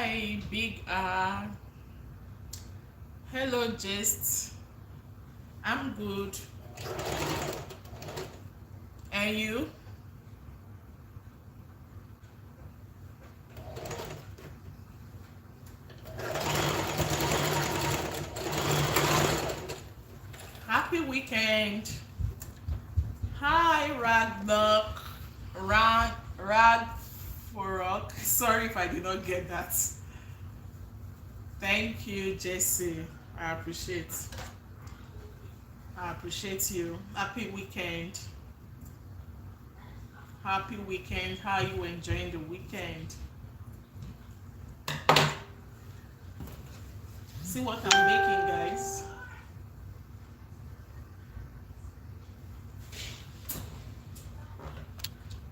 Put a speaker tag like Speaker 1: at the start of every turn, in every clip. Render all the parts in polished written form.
Speaker 1: Hi, Big R. Hello, Gist. I'm good. And you? Happy weekend. Hi, Ragdoc. Rag for rock. Sorry if I did not get that. Thank you, Jesse. I appreciate. I appreciate you. Happy weekend. Happy weekend. How are you enjoying the weekend? See what I'm making, guys.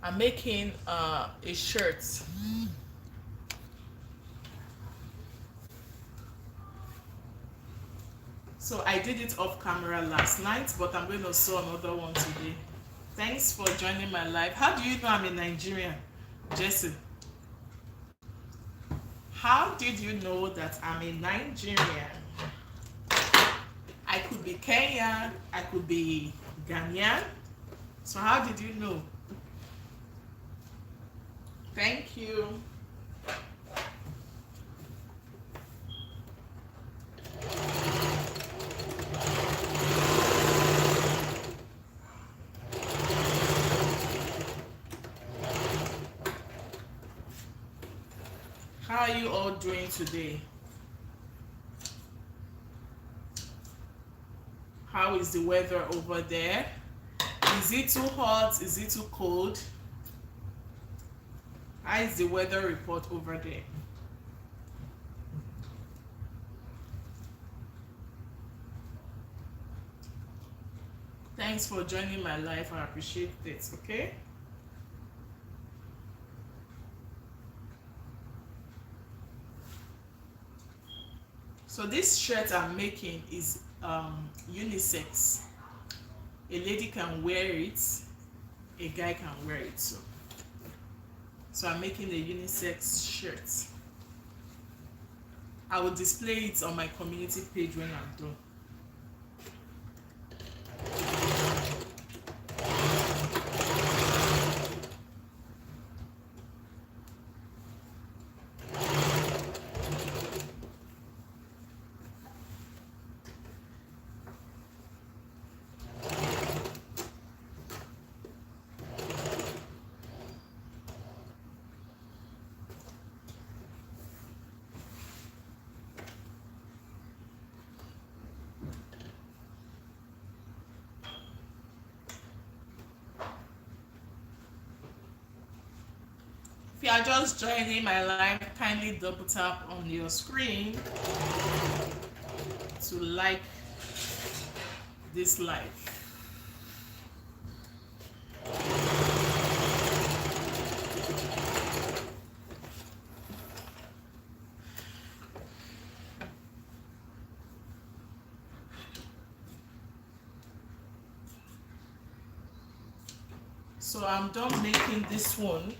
Speaker 1: I'm making a shirt. So I did it off camera last night, but I'm going to sew another one today. Thanks for joining my live. How do you know I'm a Nigerian, Jesse? How did you know that I'm a Nigerian? I could be Kenyan, I could be Ghanaian. So how did you know? Thank you. How are you all doing today? How is the weather over there? Is it too hot? Is it too cold? How is the weather report over there? Thanks for joining my live. I appreciate it, okay? So this shirt I'm making is unisex. A lady can wear it, a guy can wear it too. So I'm making a unisex shirt. I will display it on my community page when I'm done. If you are just joining my live, kindly double tap on your screen to like this live. So I'm done making this one.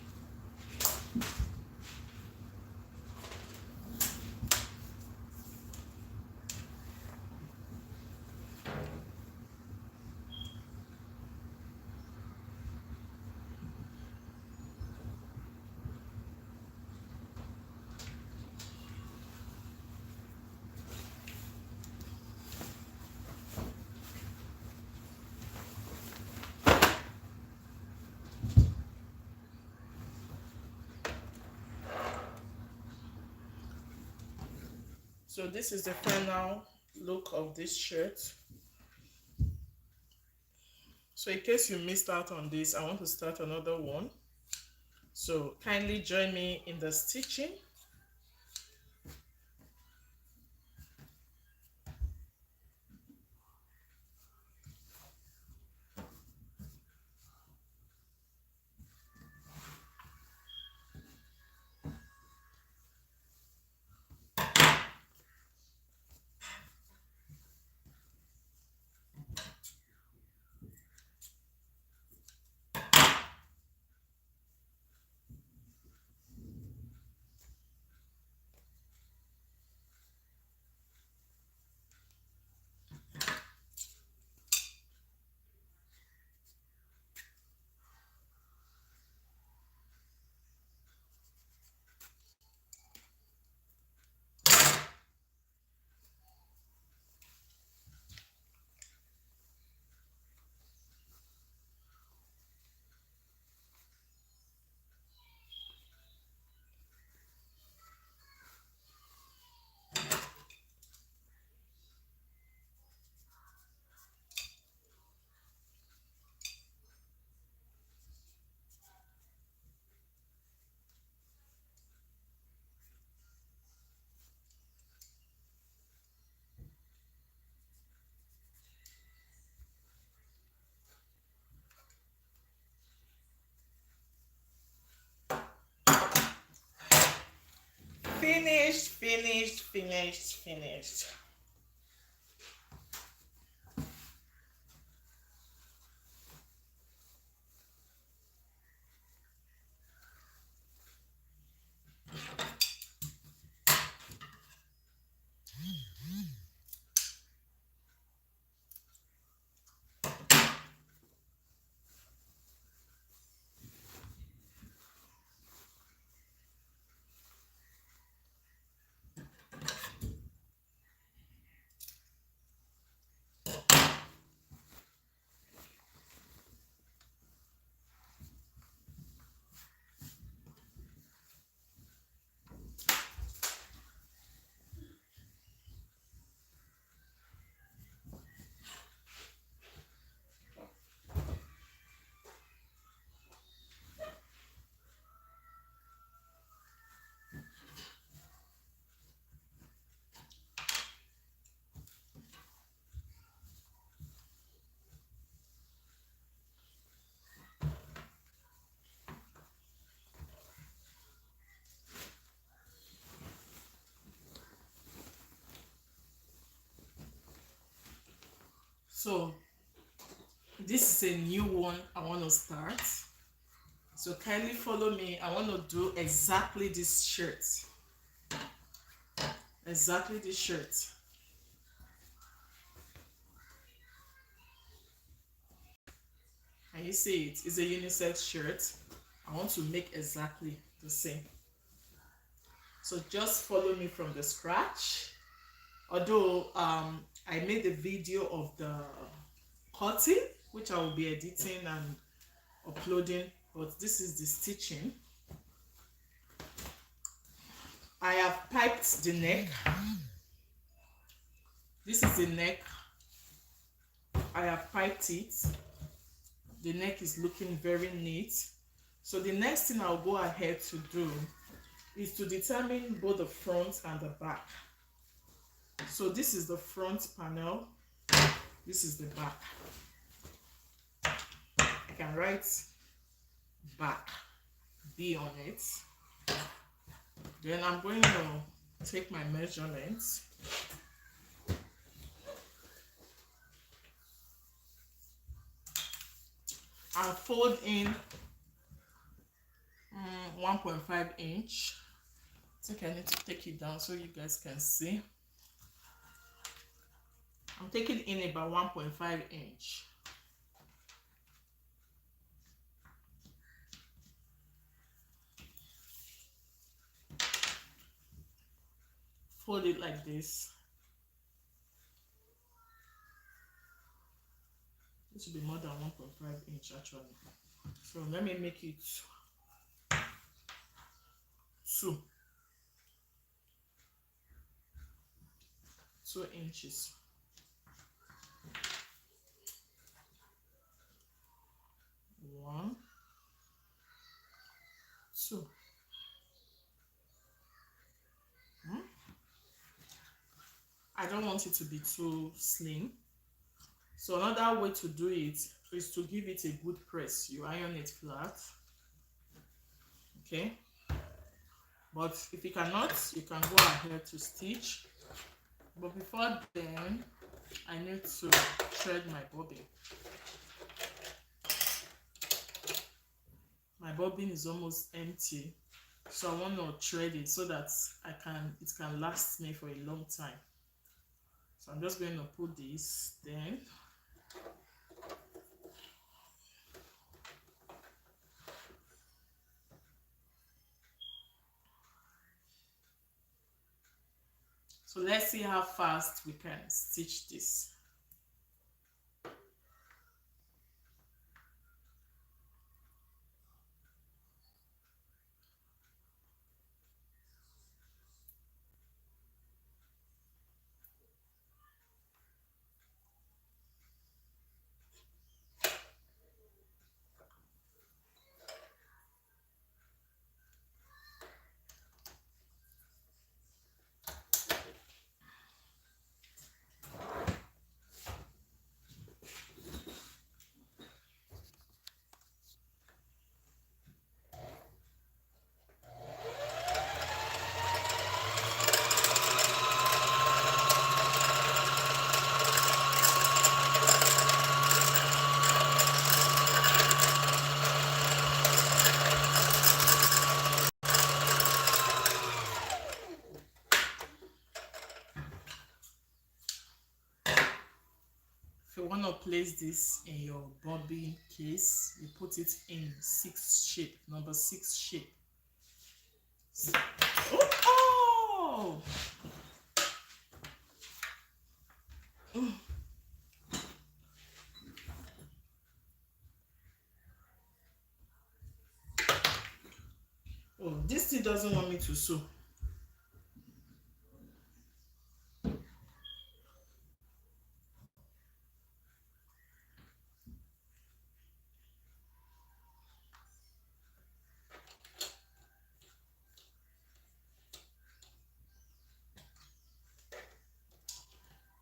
Speaker 1: So this is the final look of this shirt. So in case you missed out on this, I want to start another one. So kindly join me in the stitching. finished, finished, finished, finished. So this is a new one I want to start. So kindly follow me. I want to do exactly this shirt. Exactly this shirt. And you see it? It's a unisex shirt. I want to make exactly the same. So just follow me from the scratch. Although I made a video of the cutting, which I will be editing and uploading, but this is the stitching. I have piped the neck. This is the neck. I have piped it. The neck is looking very neat. So the next thing I'll go ahead to do is to determine both the front and the back. So this is the front panel. This is the back. I can write back B on it. Then I'm going to take my measurements. And fold in 1.5 inch. I think I need to take it down so you guys can see. I'm taking in about 1.5 inch. Fold it like this. This should be more than 1.5 inch actually. So let me make it 2 inches. 1, 2. I don't want it to be too slim. So another way to do it is to give it a good press. You iron it flat. Okay. But if you cannot, you can go ahead to stitch. But before then, I need to thread my bobbin. My bobbin is almost empty, so I want to thread it so that it can last me for a long time. So I'm just going to put this then. So let's see how fast we can stitch this. place this in your bobbin case. You put it in 6 shape, number 6 shape. Oh! Oh! Oh, this thing doesn't want me to sew.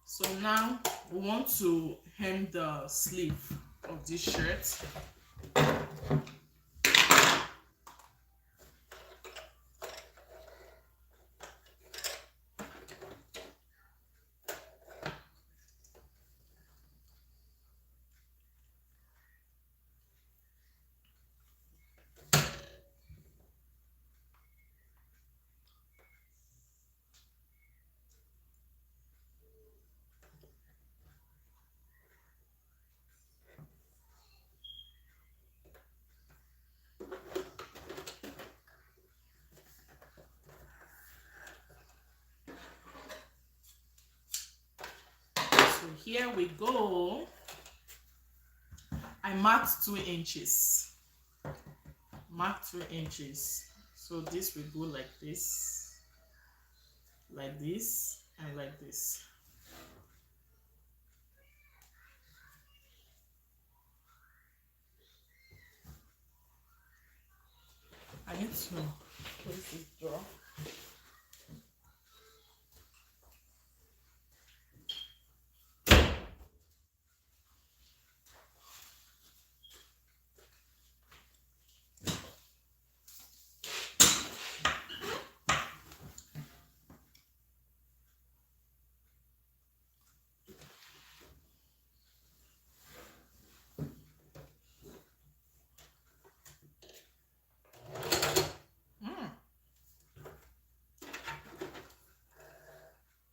Speaker 1: So now we want to hem the sleeve of this shirt. So here we go. I marked 2 inches. Mark 2 inches. So this will go like this, and like this. I need to place this drawer.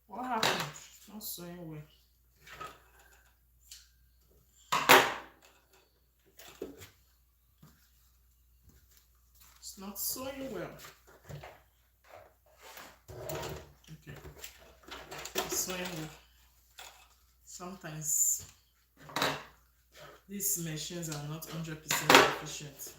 Speaker 1: What happened? It's not sewing well. It's not sewing well. Okay. It's sewing well. Sometimes these machines are not 100% efficient.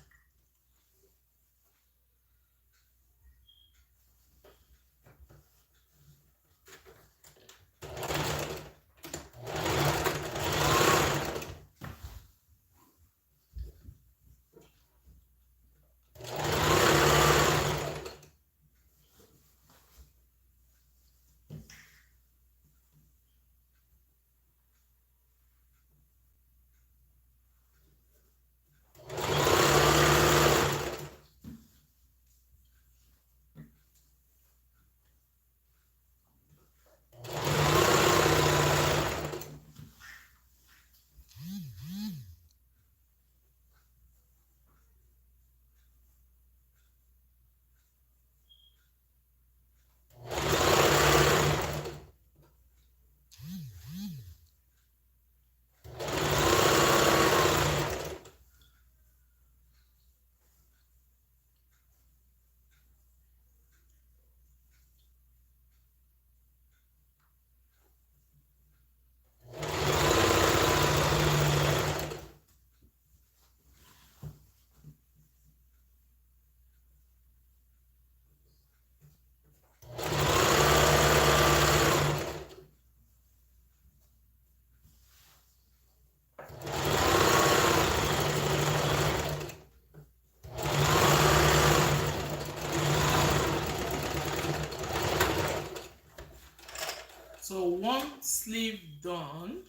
Speaker 1: So one sleeve done.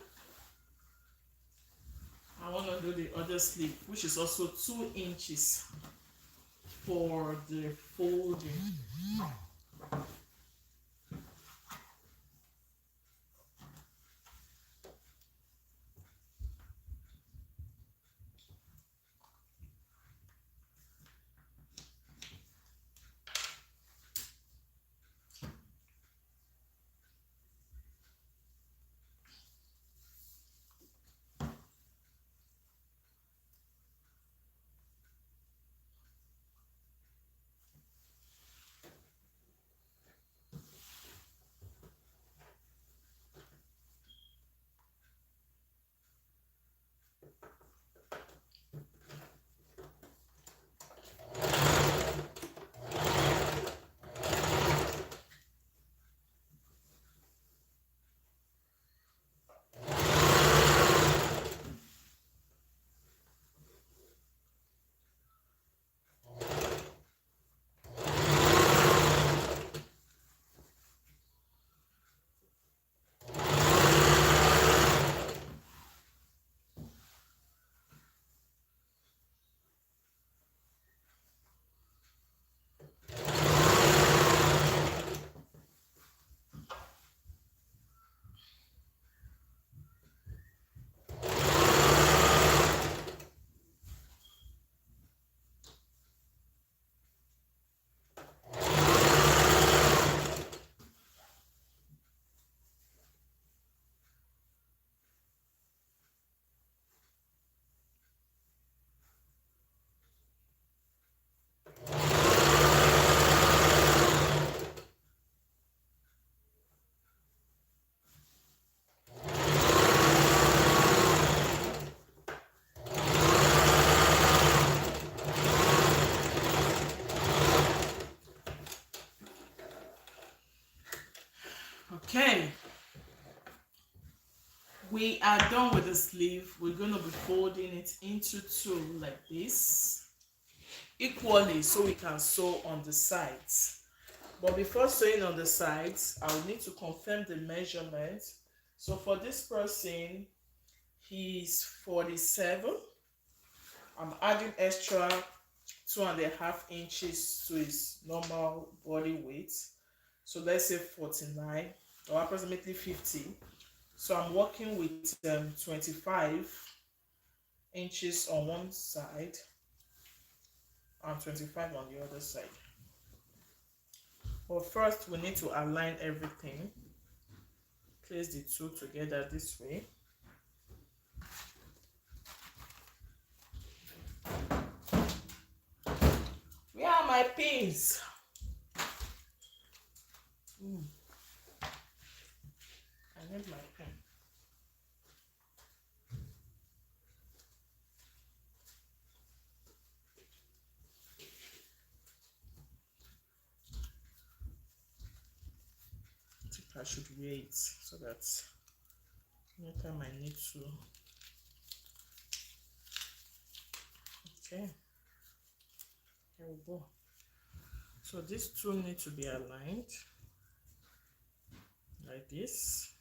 Speaker 1: I want to do the other sleeve, which is also 2 inches for the folding. Okay, we are done with the sleeve. We're going to be folding it into two like this equally so we can sew on the sides. But before sewing on the sides, I will need to confirm the measurement. So for this person, he's 47. I'm adding extra 2.5 inches to his normal body weight. So let's say 49 or approximately 50. So I'm working with 25 inches on one side and 25 on the other side. But first we need to align everything. Place the two together this way. Where are my pins? I need my pin. I think I should wait so that anytime I need to. Okay, here we go. So these two need to be aligned like this.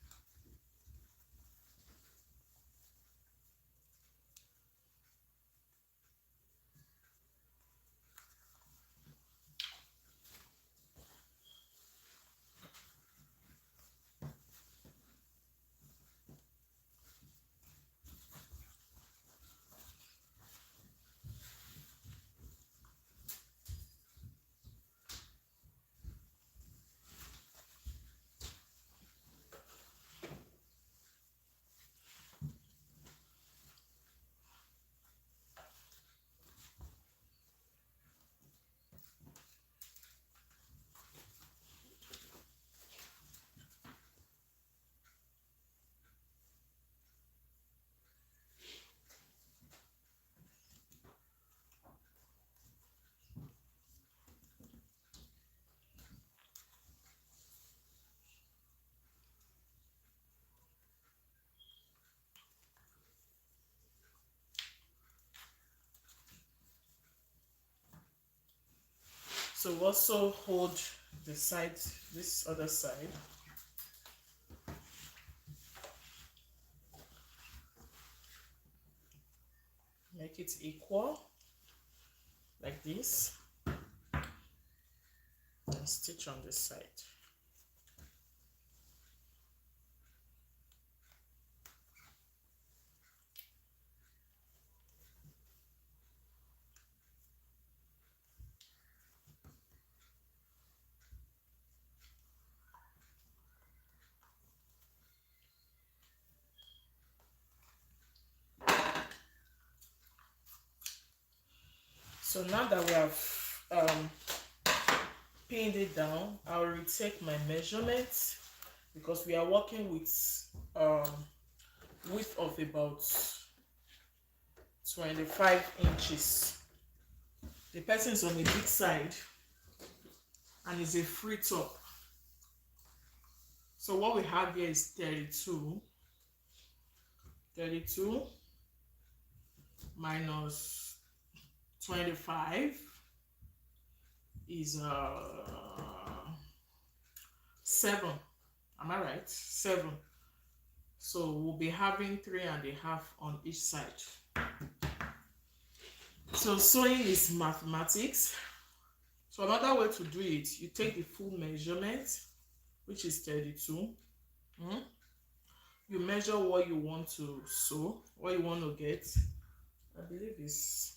Speaker 1: So also hold the side, this other side. Make it equal like this and stitch on this side. So now that we have pinned it down, I'll retake my measurements because we are working with width of about 25 inches. The person is on the big side and it's a free top. So what we have here is 32. 32 minus 25 is 7. Am I right? 7. So we'll be having 3.5 on each side. So sewing is mathematics. So another way to do it, you take the full measurement, which is 32. You measure what you want to sew, what you want to get. I believe it's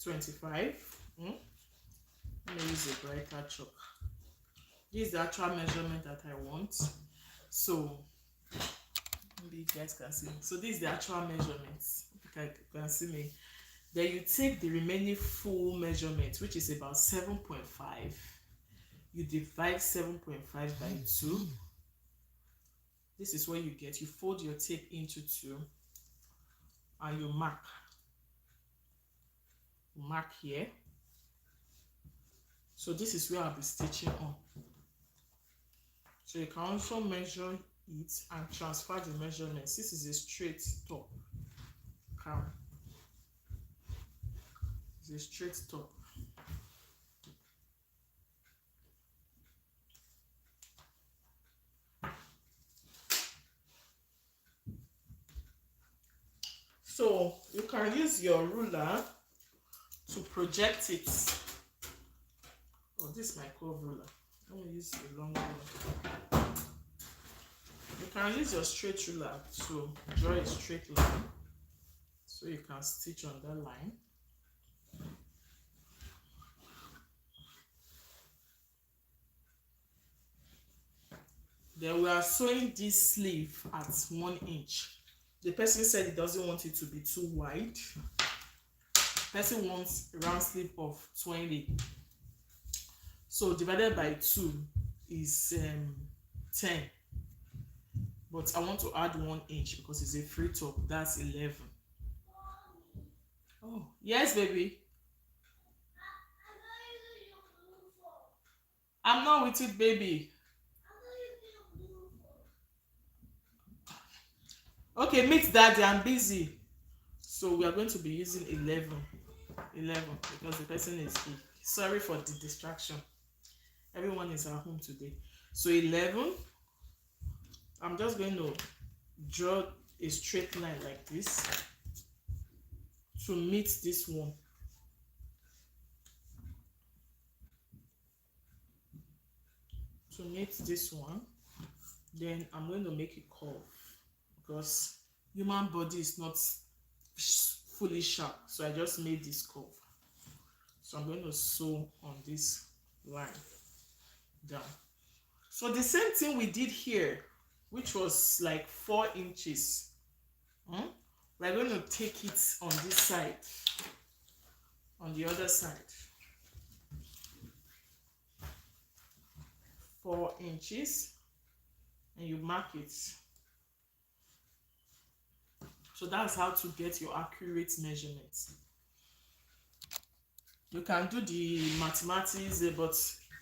Speaker 1: 25. Let me use a brighter chalk. This is the actual measurement that I want. So maybe you guys can see. So this is the actual measurements. You can see me. Then you take the remaining full measurement, which is about 7.5. You divide 7.5 by 2. This is what you get. You fold your tape into 2 and you mark. Mark here. So this is where I'll be stitching on. So you can also measure it and transfer the measurements. This is a straight top. It's a straight top. So you can use your ruler to project it. Oh, this is my curve ruler. Let me use a long ruler. You can use your straight ruler to draw a straight line, so you can stitch on that line. Then we are sewing this sleeve at 1 inch. The person said he doesn't want it to be too wide. The person wants a round sleeve of 20. So divided by 2 is 10. But I want to add 1 inch because it's a free top. That's 11. Oh, yes, baby. I'm not with it, baby. Okay, meet daddy. I'm busy. So we are going to be using 11 because the person is big. Sorry for the distraction. Everyone is at home today. So 11. I'm just going to draw a straight line like this to meet this one. To meet this one, then I'm going to make a curve because human body is not fully sharp, so I just made this curve. So I'm going to sew on this line down. So the same thing we did here, which was like 4 inches. We're going to take it on this side, on the other side. 4 inches, and you mark it. So that's how to get your accurate measurements. You can do the mathematics, but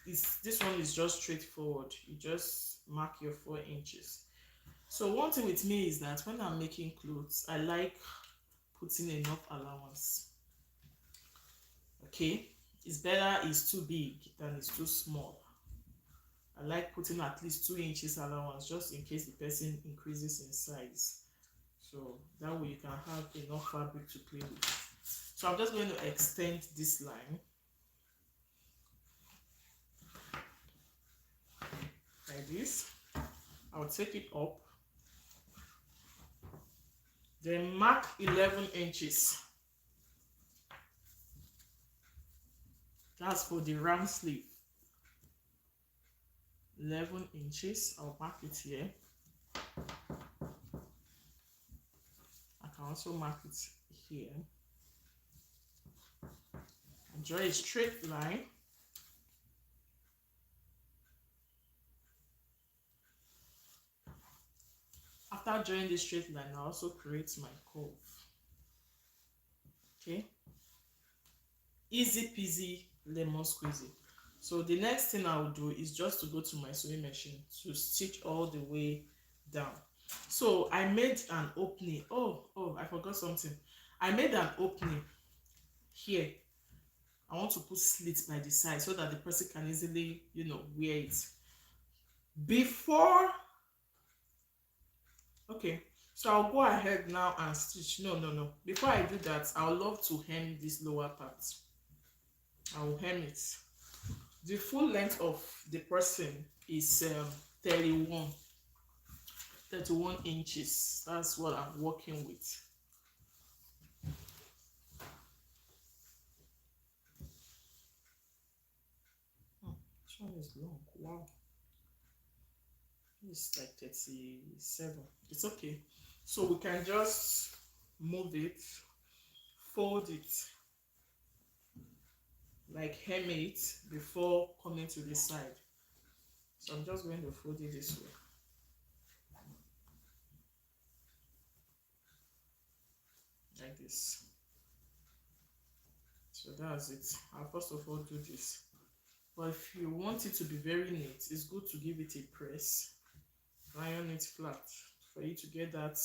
Speaker 1: this one is just straightforward. You just mark your 4 inches. So one thing with me is that when I'm making clothes, I like putting enough allowance. Okay, it's better it's too big than it's too small. I like putting at least 2 inches allowance just in case the person increases in size. So that way you can have enough fabric to play with. So I'm just going to extend this line like this. I'll take it up. Then mark 11 inches. That's for the round sleeve. 11 inches. I'll mark it here. I can also mark it here. And draw a straight line. After drawing the straight line, I also create my curve. Okay. Easy peasy lemon squeezy. So the next thing I will do is just to go to my sewing machine to stitch all the way down. So I made an opening. Oh, I forgot something. I made an opening here. I want to put slits by the side so that the person can easily, wear it. Okay, so I'll go ahead now and stitch. No. Before I do that, I would love to hem this lower part. I will hem it. The full length of the person is 31 inches. That's what I'm working with. This one is long. Wow. It's like 37. It's okay. So we can just move it, fold it, like hem it before coming to the side. So I'm just going to fold it this way. Like this. So that's it. I'll first of all do this. But if you want it to be very neat, it's good to give it a press, iron it flat for you to get that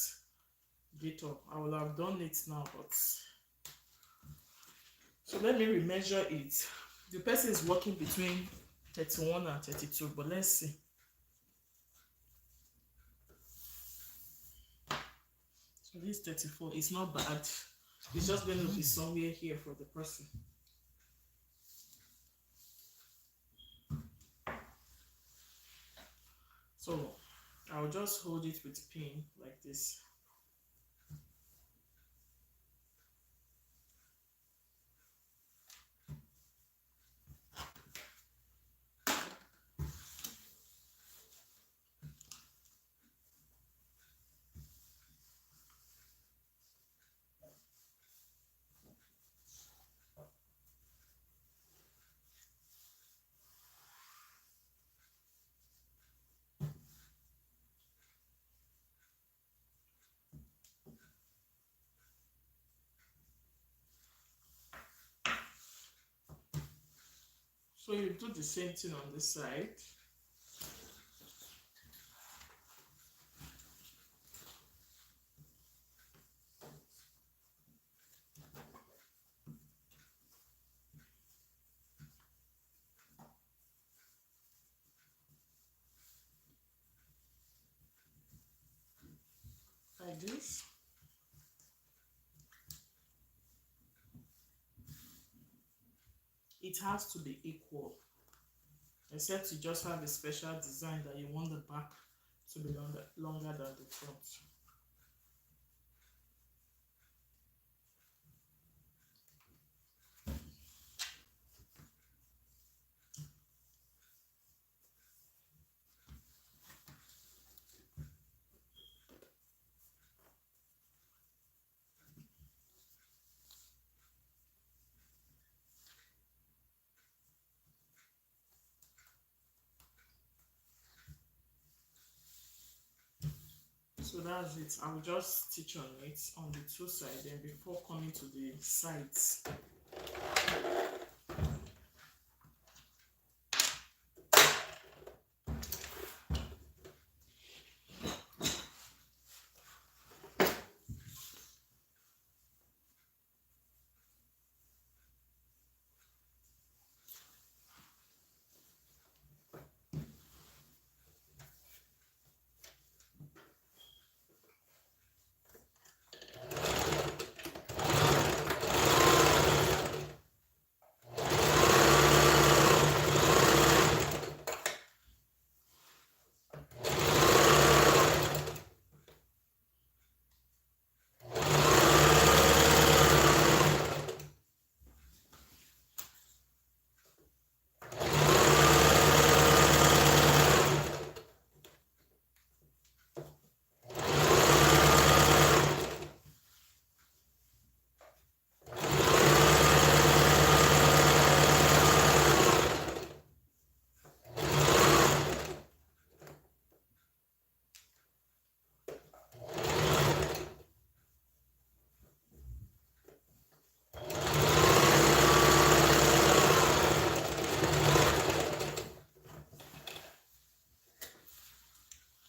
Speaker 1: glitter. I will have done it now, but so let me remeasure it. The person is working between 31 and 32, but let's see. So this 34 is not bad. It's just going to be somewhere here for the person. So I'll just hold it with pin like this. So you do the same thing on this side. Like this. It has to be equal, except you just have a special design that you want the back to be longer than the front. So that's it. I'll just stitch on it on the two sides, then before coming to the sides.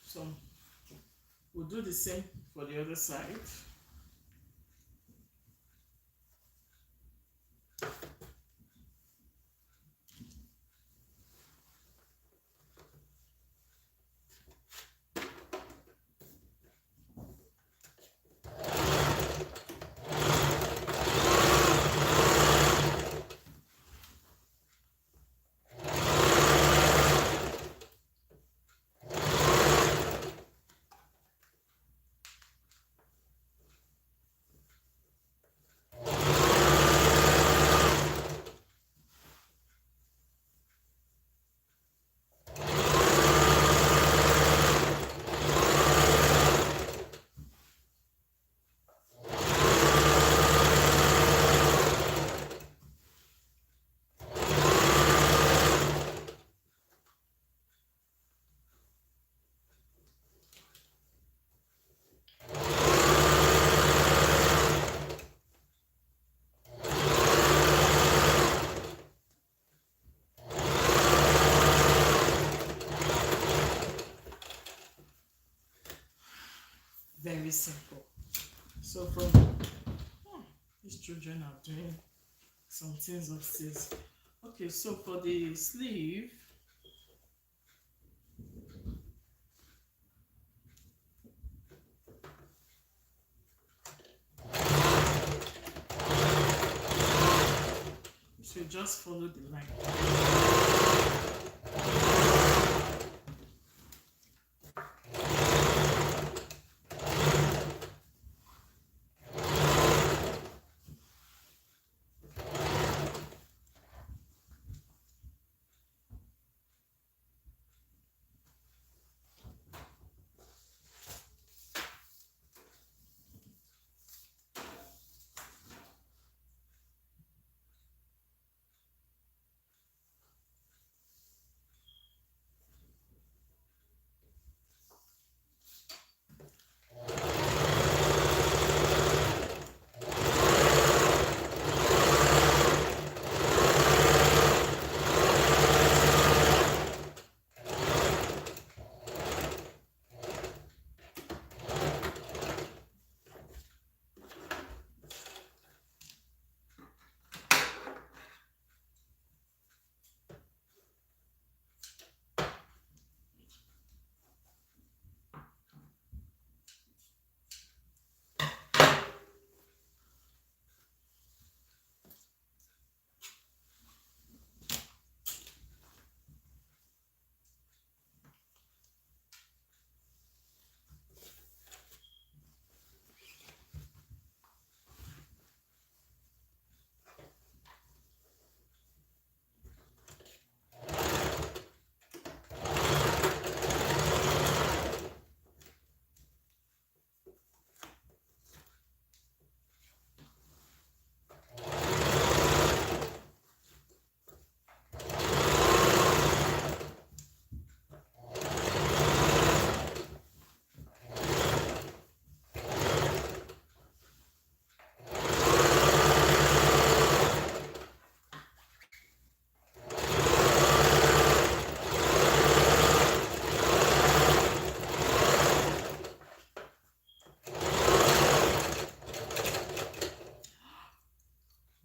Speaker 1: So we'll do the same for the other side. very simple. So from these children are doing some things upstairs. Okay, so for the sleeve, you should just follow the line.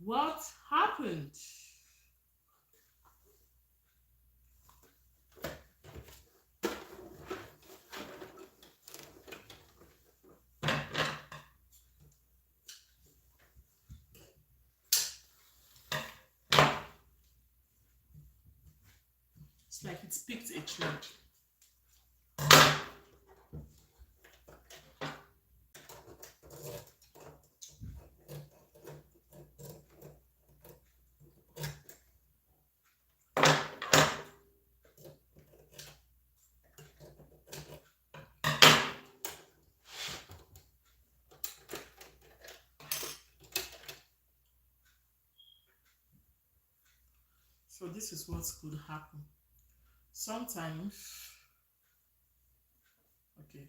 Speaker 1: What happened? It's like it's picked a thread. So this is what could happen. Sometimes, okay,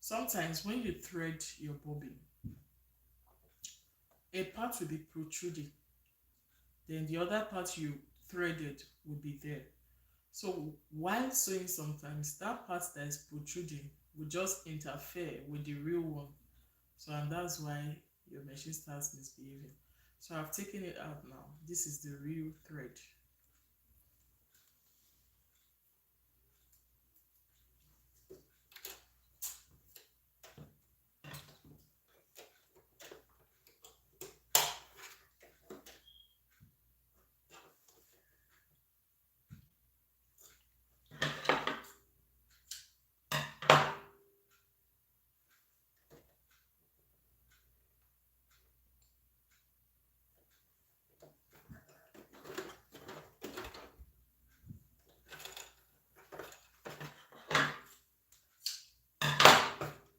Speaker 1: sometimes when you thread your bobbin, a part will be protruding, then the other part you threaded will be there. So while sewing, sometimes that part that is protruding will just interfere with the real one. So and that's why your machine starts misbehaving. So I've taken it out now. This is the real thread.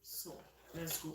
Speaker 1: So let's go.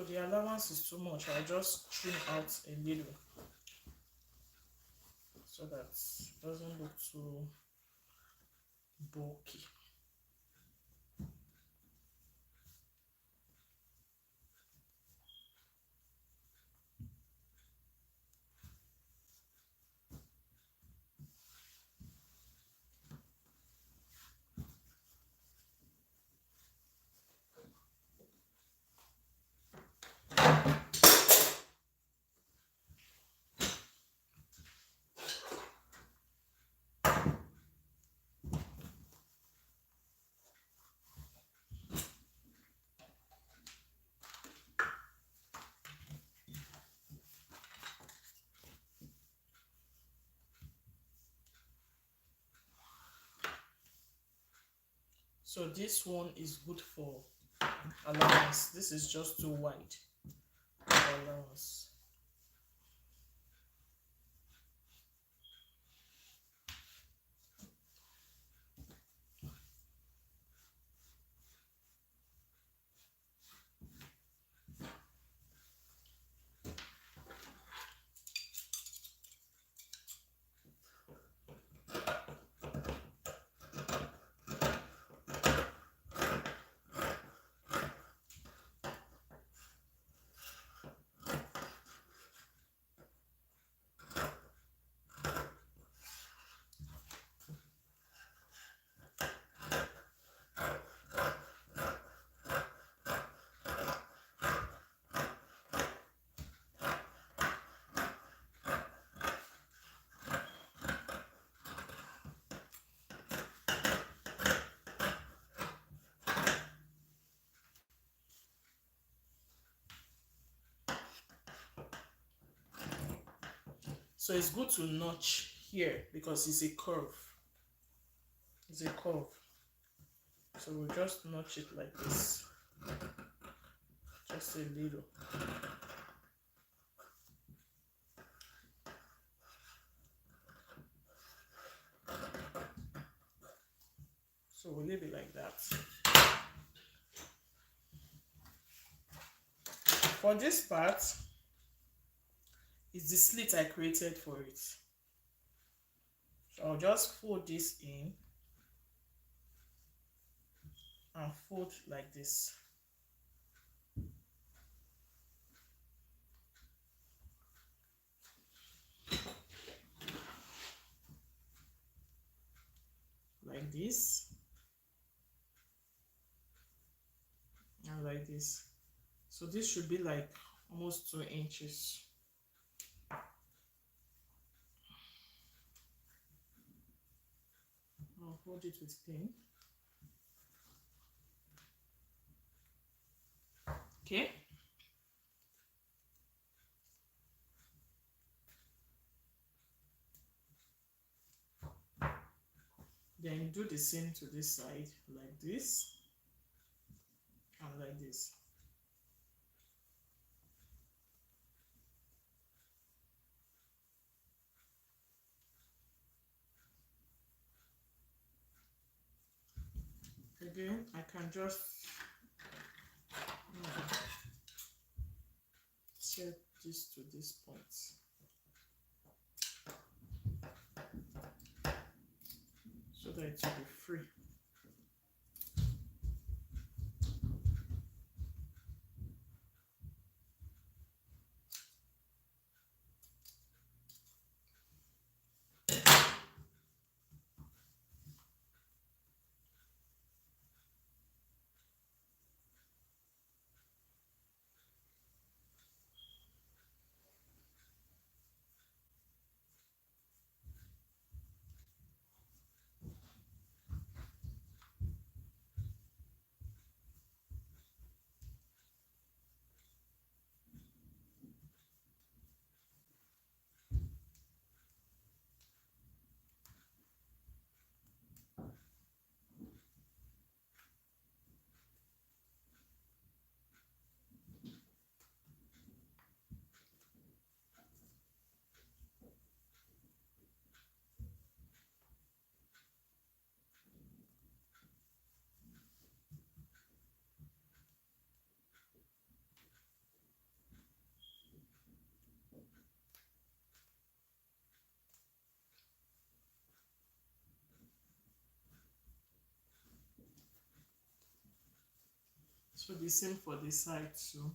Speaker 1: So the allowance is too much. I'll just trim out a little so that it doesn't look too bulky. So this one is good for allowance. This is just too wide for allowance. So it's good to notch here because it's a curve. It's a curve. So we'll just notch it like this. Just a little. So we'll leave it like that. For this part, it's the slit I created for it. So I'll just fold this in and fold like this. Like this. And like this. So this should be like almost 2 inches. I'll hold it with pin. Okay. Then do the same to this side, like this and like this. Again, I can just set this to this point. So that it will be free. So the same for the side too.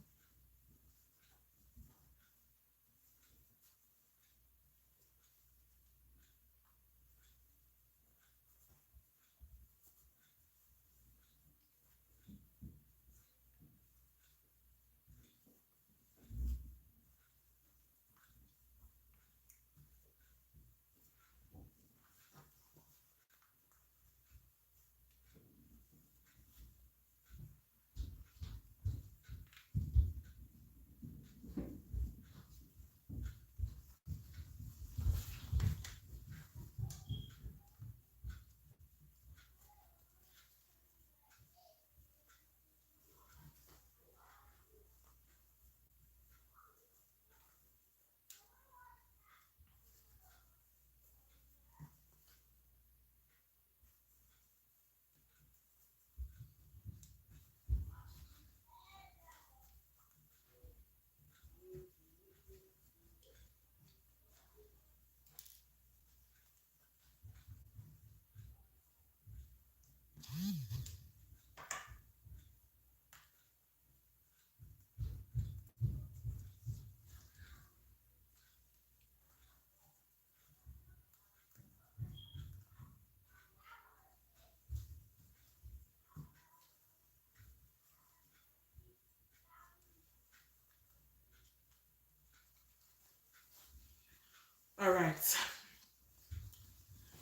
Speaker 1: All right.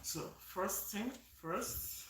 Speaker 1: So first thing first.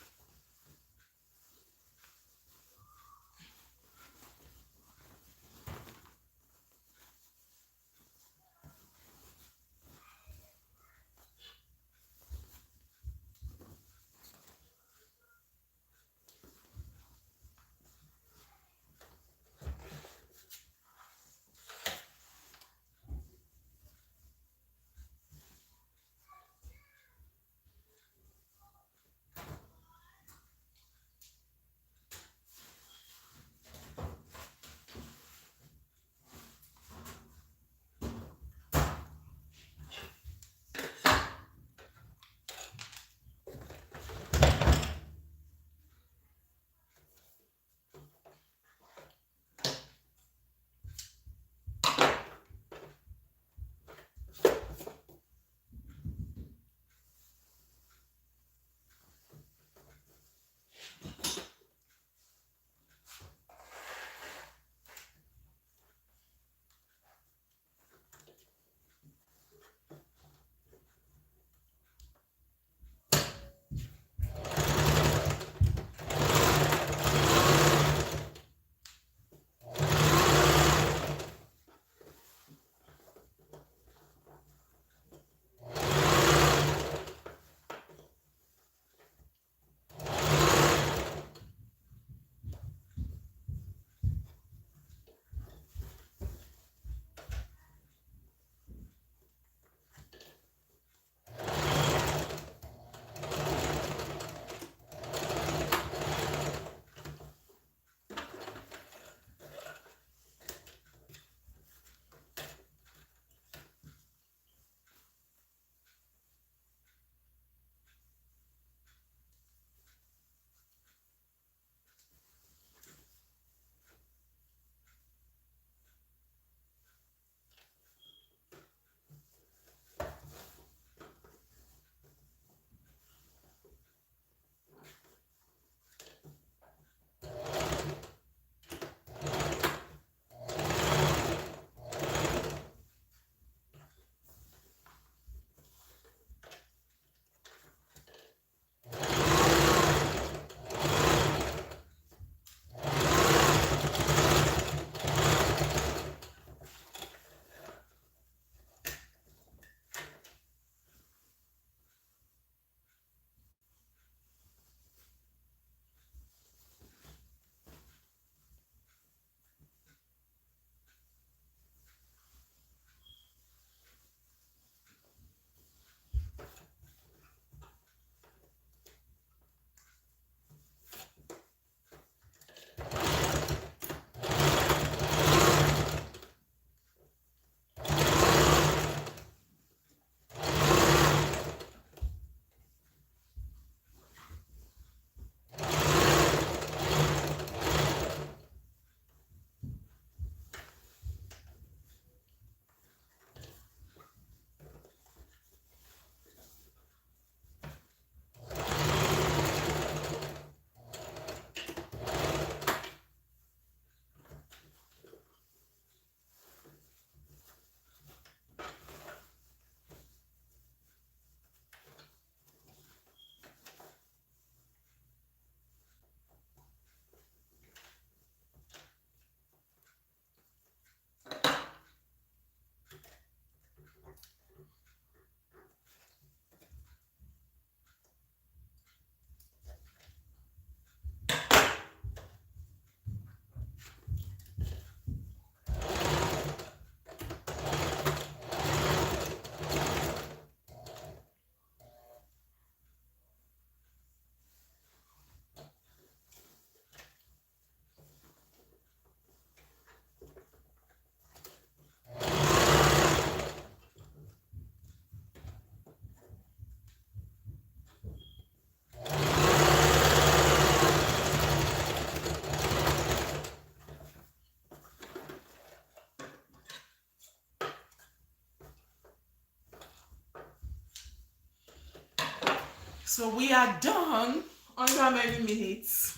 Speaker 1: So we are done. Under how many minutes?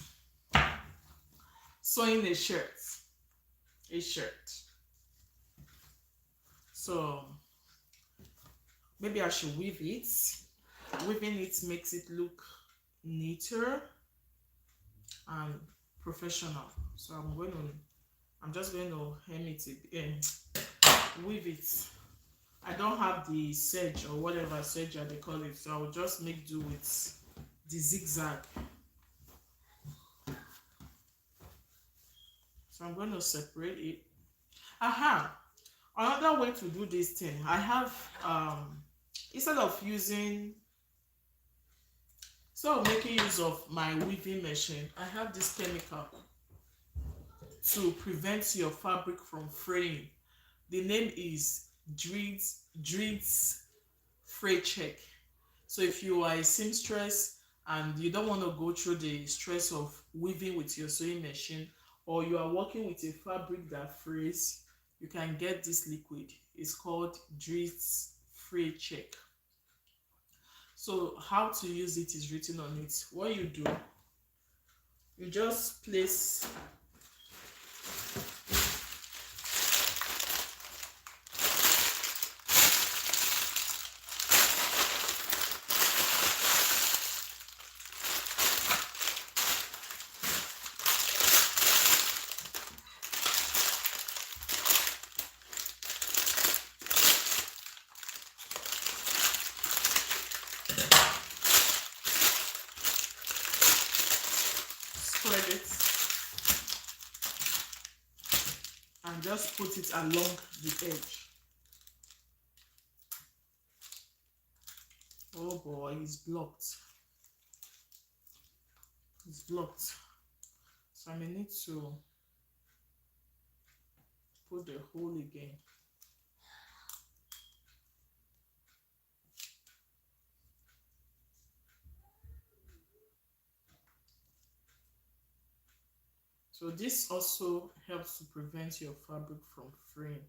Speaker 1: Sewing a shirt. A shirt. So maybe I should weave it. Weaving it makes it look neater and professional. So I'm just going to hem it again, weave it. I don't have the sedge or whatever sedge they call it, so I will just make do with the zigzag. So I'm going to separate it. Aha! Another way to do this thing, I have instead of making use of my weaving machine, I have this chemical to prevent your fabric from fraying. The name is Dreads Fray Check. So if you are a seamstress and you don't want to go through the stress of weaving with your sewing machine, or you are working with a fabric that frays, you can get this liquid. It's called Dreads Fray Check. So how to use it is written on it. What you do, you just place spread it and just put it along the edge. Oh boy, it's blocked. It's blocked. So I may need to put the hole again. So this also helps to prevent your fabric from fraying.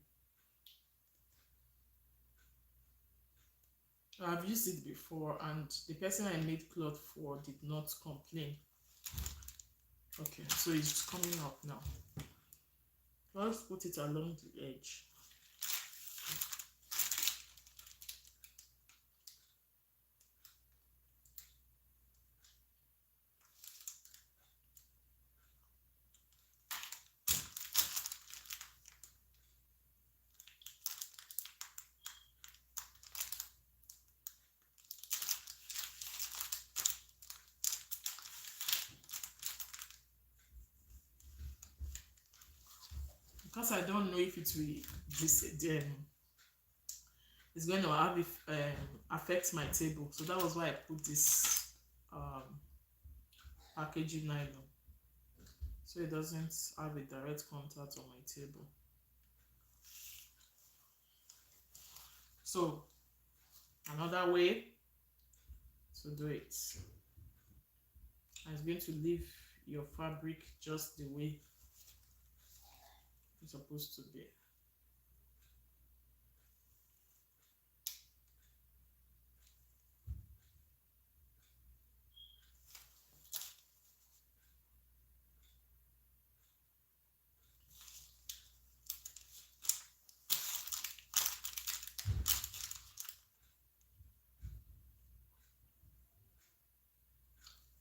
Speaker 1: I've used it before and the person I made cloth for did not complain. Okay, so it's coming up now. Let's put it along the edge. Because I don't know if it will it's going to have affect my table, so that was why I put this packaging nylon, so it doesn't have a direct contact on my table. So another way to do it is going to leave your fabric just the way it's supposed to be.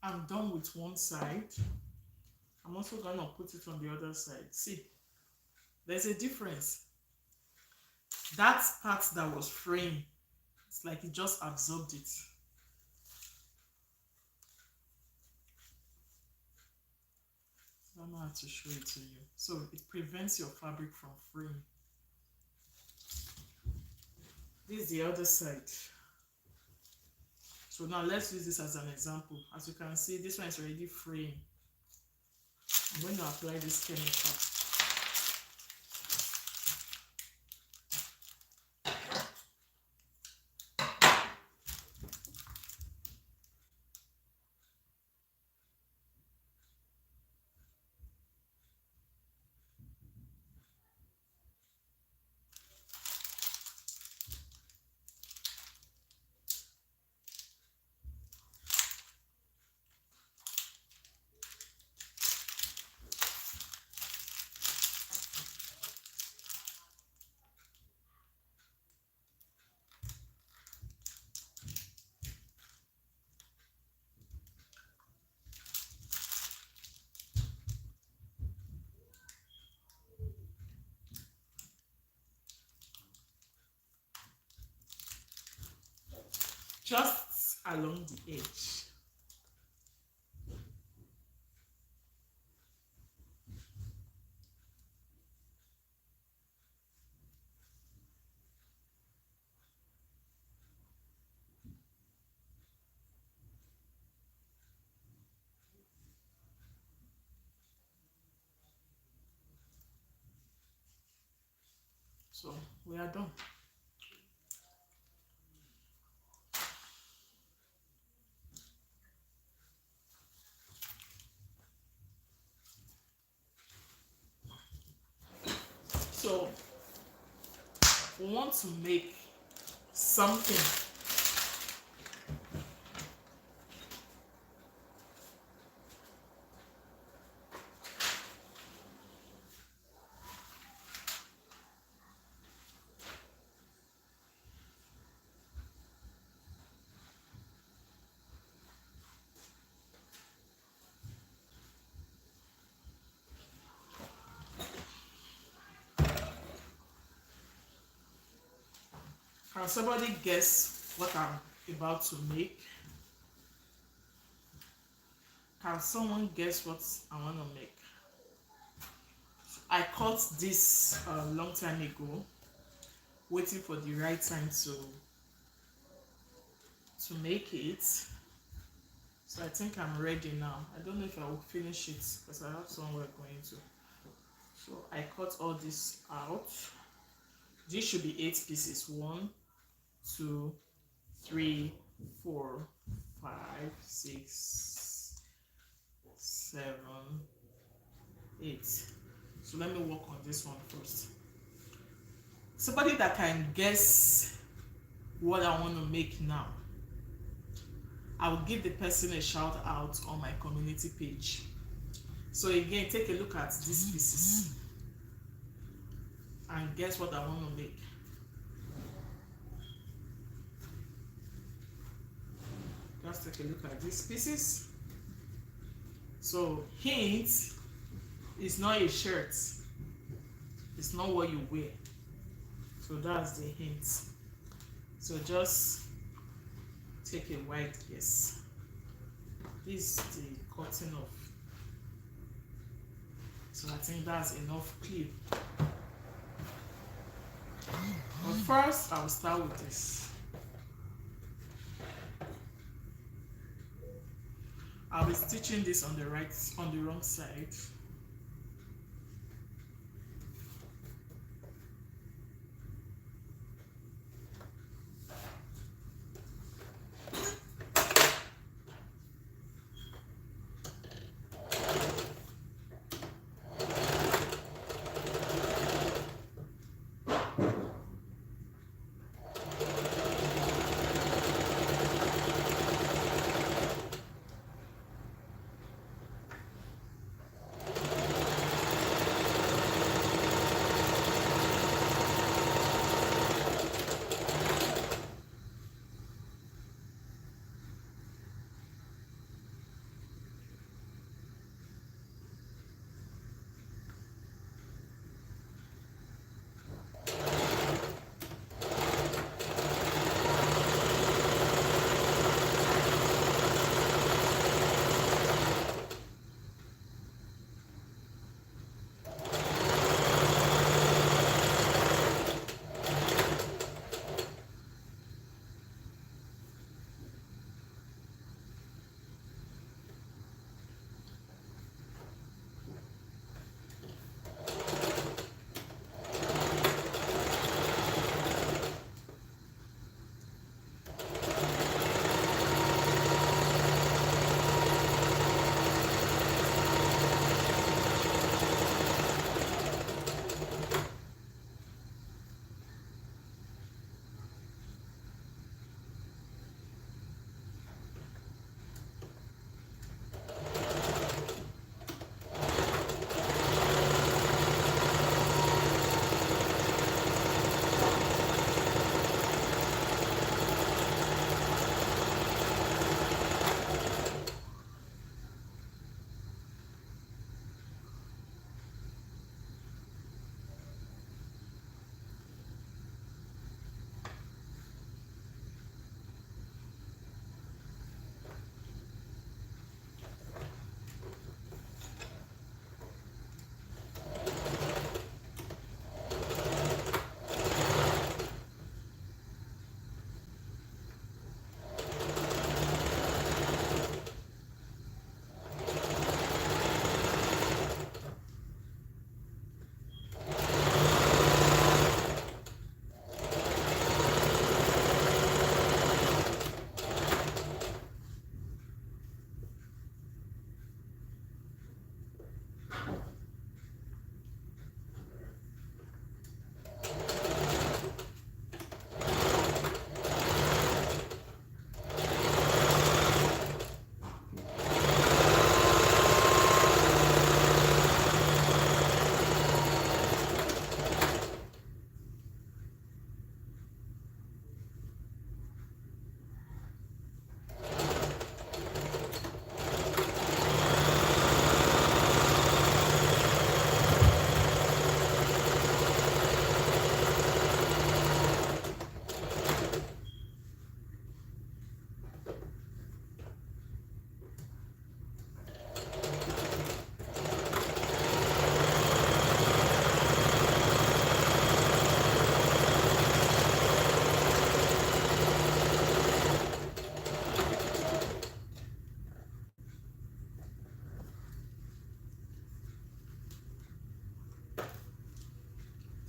Speaker 1: I'm done with one side. I'm also gonna put it on the other side. See, there's a difference. That part that was fraying, it's like it just absorbed it. I don't know how to show it to you. So it prevents your fabric from fraying. This is the other side. So now let's use this as an example. As you can see, this one is already fraying. I'm going to apply this chemical. just along the edge. So we are done. So we want to make something. Can somebody guess what I'm about to make? Can someone guess what I want to make? I cut this a long time ago, waiting for the right time to make it. So I think I'm ready now. I don't know if I will finish it because I have somewhere going to. So I cut all this out. This should be 8 pieces. 1, 2, 3, 4, 5, 6, 7, 8. So let me work on this one first. Somebody that can guess what I want to make now, I will give the person a shout out on my community page. So again, take a look at these pieces and guess what I want to make. Just take a look at these pieces. So hint, it's not a shirt. It's not what you wear. So that's the hint. So just take a wide guess. This is the cutting off. So I think that's enough clip. But first, I will start with this. I'll be stitching this on the wrong side.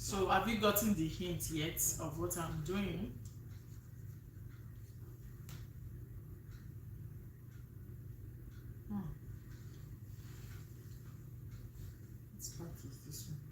Speaker 1: So have you gotten the hint yet of what I'm doing? Hmm. Let's practice this one.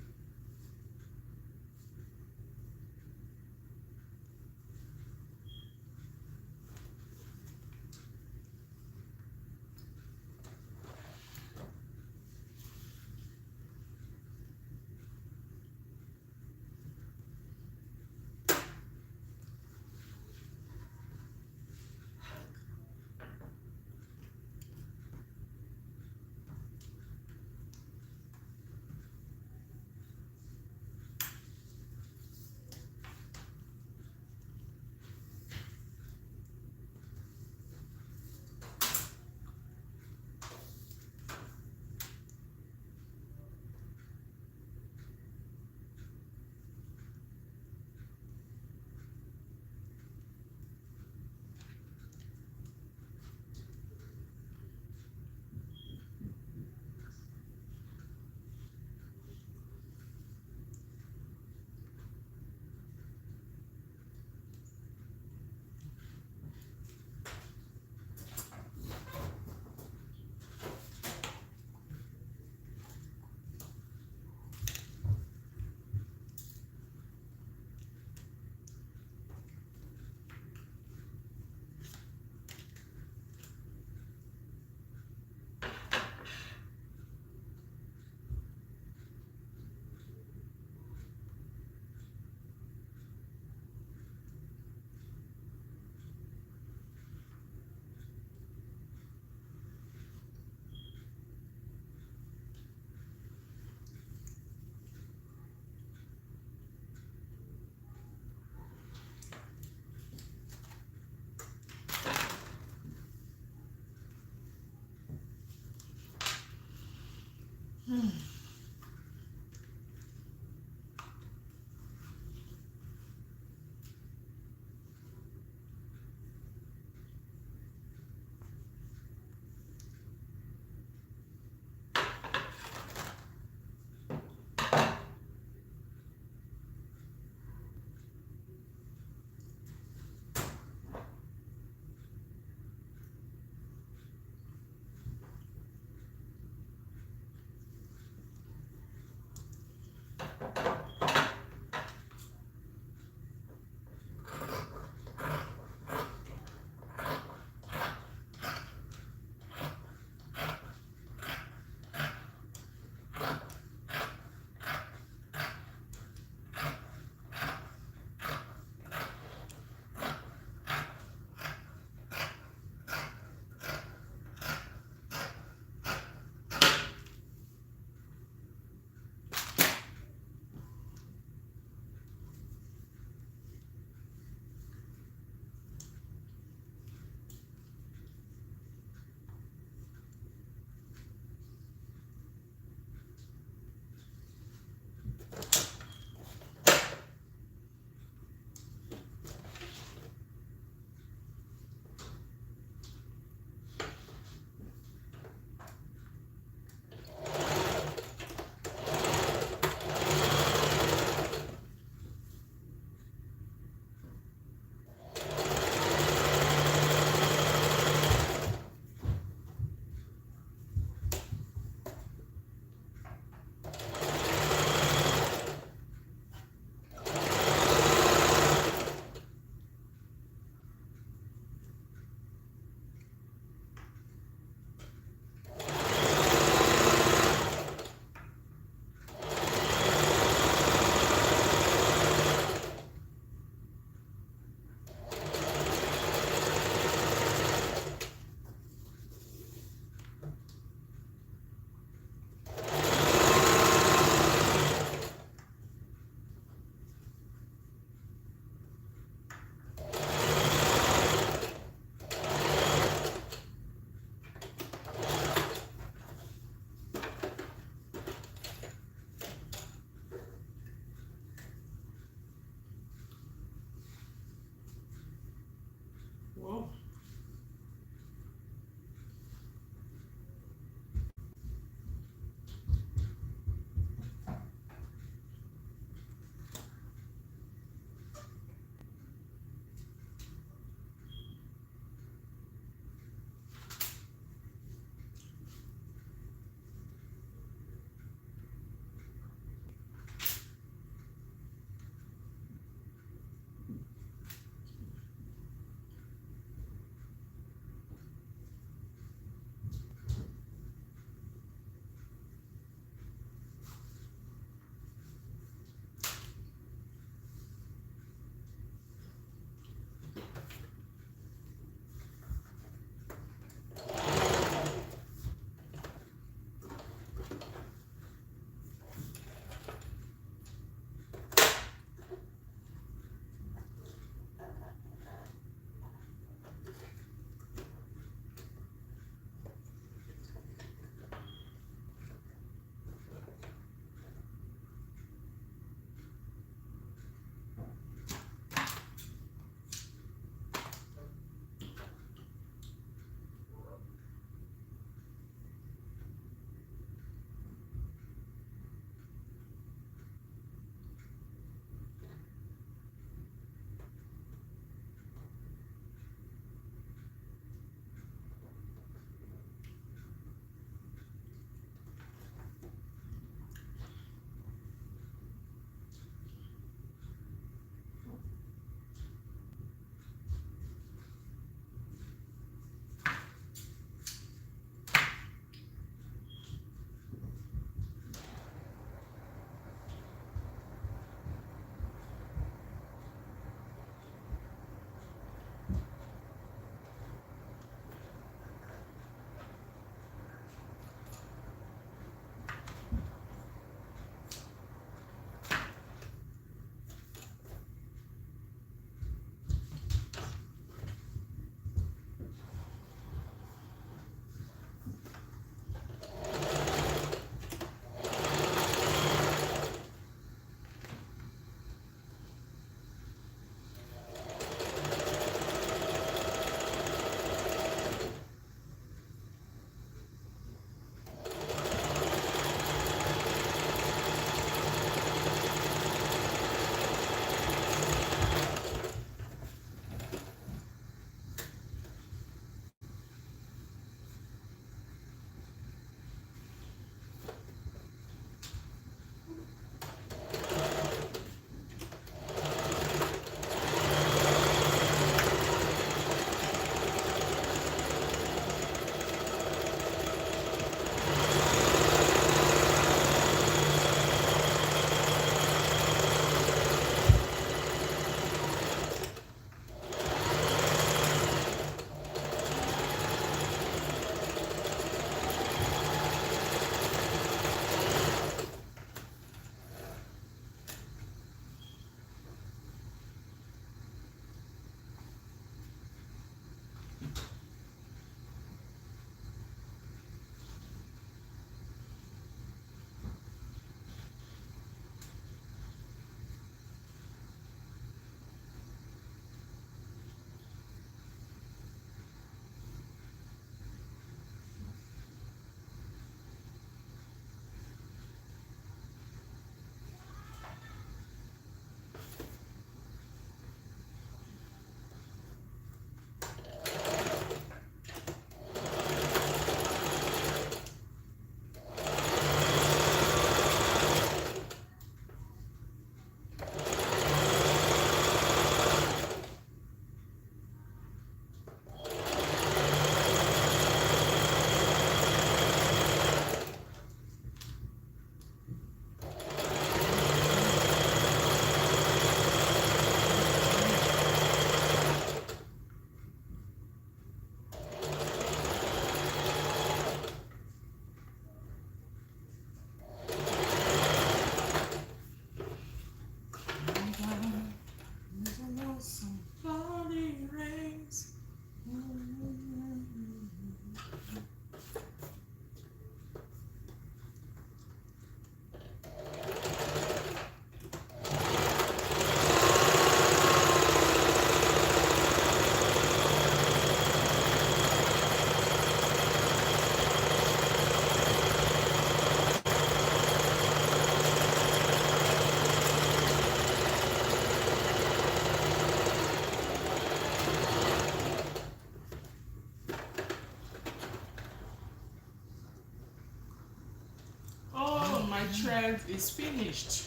Speaker 1: thread is finished.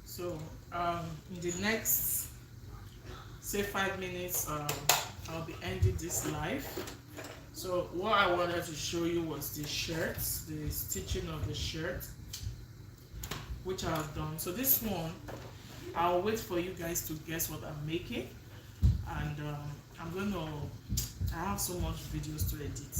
Speaker 1: So in the next, say, 5 minutes, I'll be ending this live. So what I wanted to show you was the shirts, the stitching of the shirt, which I have done. So this one, I'll wait for you guys to guess what I'm making, and I have so much videos to edit.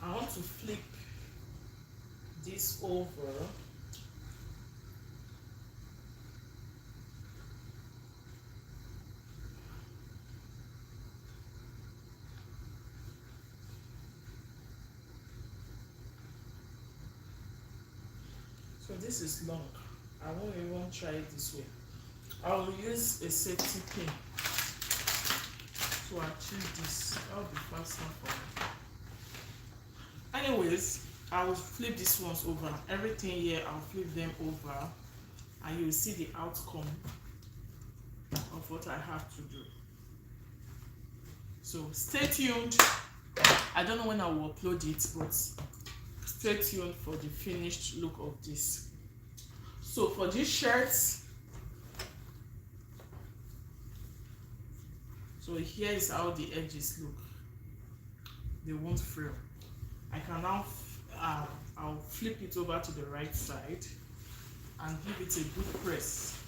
Speaker 1: I want to flip this over. So this is long. I won't even try it this way. I will use a safety pin to achieve this. That will be faster for me. Anyways, I will flip these ones over. Everything here, I'll flip them over, and you will see the outcome of what I have to do. So stay tuned. I don't know when I will upload it, but stay tuned for the finished look of this. So for these shirts, so here is how the edges look. They won't frill. I can now I'll flip it over to the right side and give it a good press.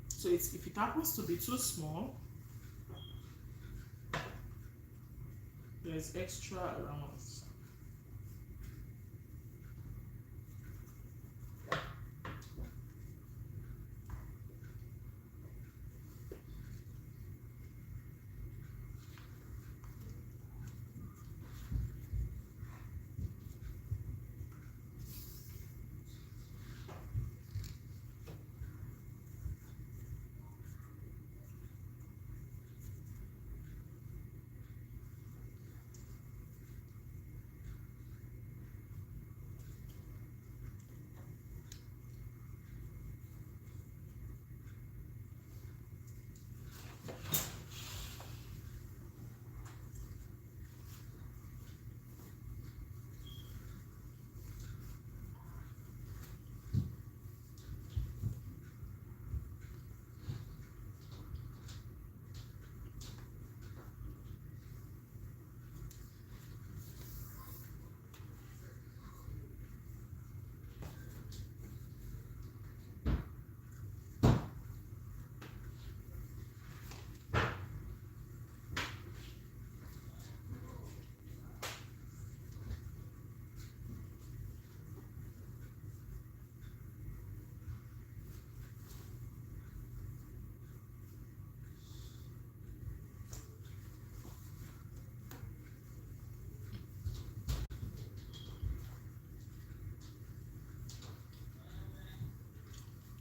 Speaker 1: So if it happens to be too small, there's extra allowance.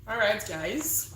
Speaker 1: All right, guys.